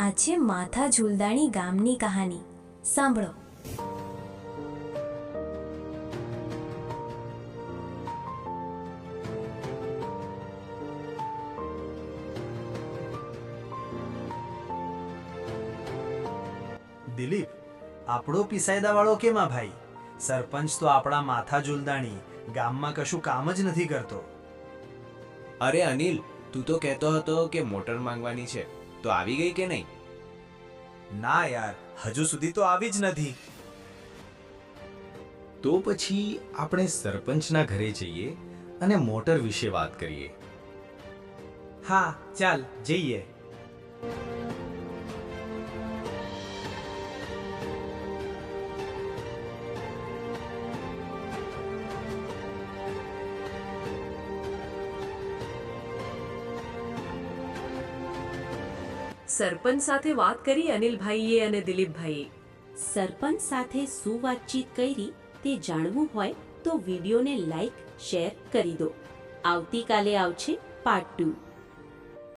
આ છે માથા ઝૂલદાણી ગામની કહાની. સાંભળો. દિલીપ, આપણો પિસાયદાવાળો કેમાં ભાઈ? સરપંચ તો આપણા માથા ઝૂલદાણી ગામમાં કશું કામ જ નથી કરતો. અરે અનિલ, તું તો કહેતો હતો કે મોટર માંગવાની છે, તો આવી ગઈ કે નહીં? ના યાર, હજુ સુધી તો આવી જ નથી. તો પછી આપણે સરપંચના ઘરે જઈએ અને મોટર વિશે વાત કરીએ. હા, ચાલ જઈએ. સરપંચ સાથે વાત કરી અનિલભાઈએ અને દિલીપભાઈએ. સરપંચ સાથે શું વાતચીત કરી તે જાણવું હોય તો વિડીયોને લાઈક શેર કરી દો. આવતીકાલે આવશે પાર્ટ 2.